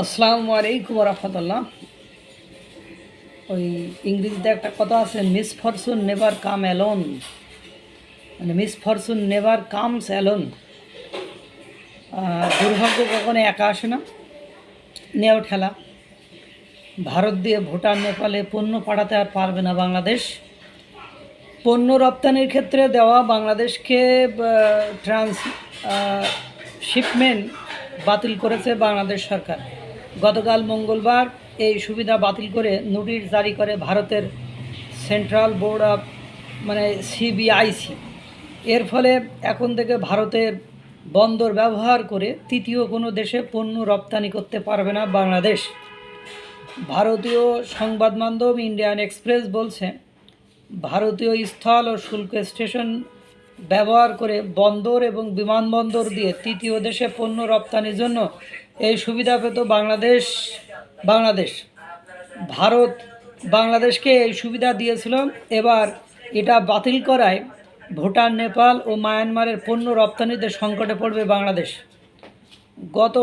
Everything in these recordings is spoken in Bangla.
আসসালামু আলাইকুম রহমতুল্লাহ। ওই ইংরেজিতে একটা কথা আছে, মিসফরচুন নেভার কাম অ্যালোন, মানে মিসফরচুন নেভার কামস অ্যালোন। দুর্ভাগ্য কখনো একা আসে না, নেও ঠেলা। ভারত দিয়ে ভুটান নেপালে পণ্য পাঠাতে আর পারবে না বাংলাদেশ। পণ্য রপ্তানির ক্ষেত্রে দেওয়া বাংলাদেশকে ট্রান্স শিপমেন্ট বাতিল করেছে বাংলাদেশ সরকার। গতকাল মঙ্গলবার এই সুবিধা বাতিল করে নোটিশ জারি করে ভারতের সেন্ট্রাল বোর্ড অফ সিবিআইসি। এর ফলে এখন থেকে ভারতের বন্দর ব্যবহার করে তৃতীয় কোনো দেশে পণ্য রপ্তানি করতে পারবে না বাংলাদেশ। ভারতীয় সংবাদ মাধ্যম ইন্ডিয়ান এক্সপ্রেস বলছে, ভারতীয় স্থল ও শুল্ক স্টেশন ব্যবহার করে বন্দর এবং বিমানবন্দর দিয়ে তৃতীয় দেশে পণ্য রপ্তানির জন্য এই সুবিধা পেত বাংলাদেশ। ভারত বাংলাদেশকে এই সুবিধা দিয়েছিল। এবার এটা বাতিল করায় ভুটান, নেপাল ও মায়ানমারের পণ্য রপ্তানিতে সংকটে পড়বে বাংলাদেশ। গত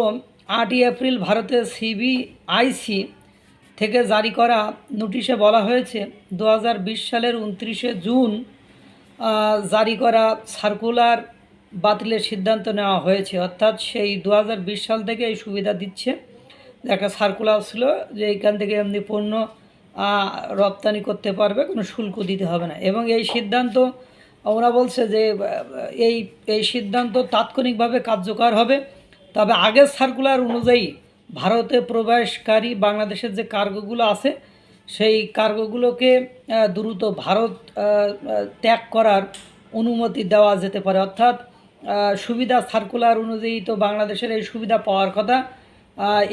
8ই এপ্রিল ভারতের সিবিআইসি থেকে জারি করা নোটিশে বলা হয়েছে, 2020 সালের 29শে জুন জারি করা সার্কুলার বাতিলের সিদ্ধান্ত নেওয়া হয়েছে। অর্থাৎ সেই 2020 সাল থেকে এই সুবিধা দিচ্ছে। একটা সার্কুলার ছিল যে এইখান থেকে এমনি পণ্য রপ্তানি করতে পারবে, কোনো শুল্ক দিতে হবে না। এবং এই সিদ্ধান্ত ওরা বলছে যে এই সিদ্ধান্ত তাৎক্ষণিকভাবে কার্যকর হবে। তবে আগের সার্কুলার অনুযায়ী ভারতে প্রবেশকারী বাংলাদেশের যে কার্গোগুলো আছে সেই কার্গোগুলোকে দ্রুত ভারত ত্যাগ করার অনুমতি দেওয়া যেতে পারে। অর্থাৎ সুবিধা সার্কুলার অনুযায়ী তো বাংলাদেশের এই সুবিধা পাওয়ার কথা।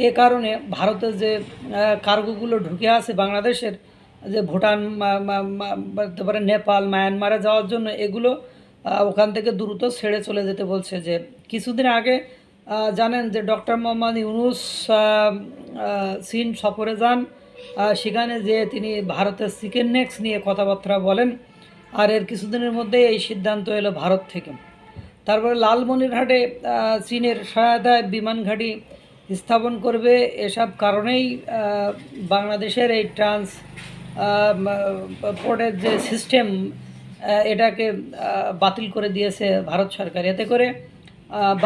এ কারণে ভারতের যে কার্গোগুলো ঢুকে আছে বাংলাদেশের, যে ভুটান, তারপরে নেপাল, মায়ানমারে যাওয়ার জন্য, এগুলো ওখান থেকে দ্রুত ছেড়ে চলে যেতে বলছে। যে কিছুদিন আগে জানেন যে ডক্টর মোহাম্মদ ইউনূস চীন সফরে যান, সেখানে যে তিনি ভারতের চিকেন নেক্স নিয়ে কথাবার্তা বলেন। আর এর কিছুদিনের মধ্যে এই সিদ্ধান্ত এলো ভারত থেকে। তারপরে লালমনিরহাটে চীনের সহায়তায় বিমান ঘাঁটি স্থাপন করবে। এসব কারণেই বাংলাদেশের এই ট্রান্সপোর্টের যে সিস্টেম, এটাকে বাতিল করে দিয়েছে ভারত সরকার। এতে করে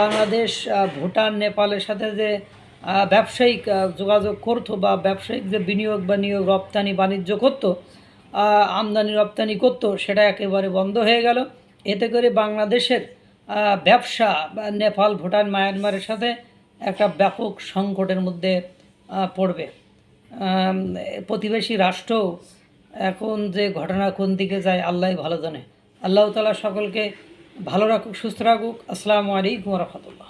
বাংলাদেশ ভুটান, নেপালের সাথে যে ব্যবসায়িক যোগাযোগ করতো বা ব্যবসায়িক যে বিনিয়োগ বা নিয়োগ, রপ্তানি বাণিজ্য করতো, আমদানি রপ্তানি করতো, সেটা একেবারে বন্ধ হয়ে গেল। এতে করে বাংলাদেশের ব্যবসা নেপাল, ভুটান, মায়ানমারের সাথে একটা ব্যাপক সংকটের মধ্যে পড়বে। প্রতিবেশী রাষ্ট্র এখন যে ঘটনা কোন দিকে যায় আল্লাহ ভালো জানে। আল্লাহ তাআলা সকলকে ভালো রাখুক, সুস্থ রাখুক। আসসালামু আলাইকুম রহমতুল্লাহ।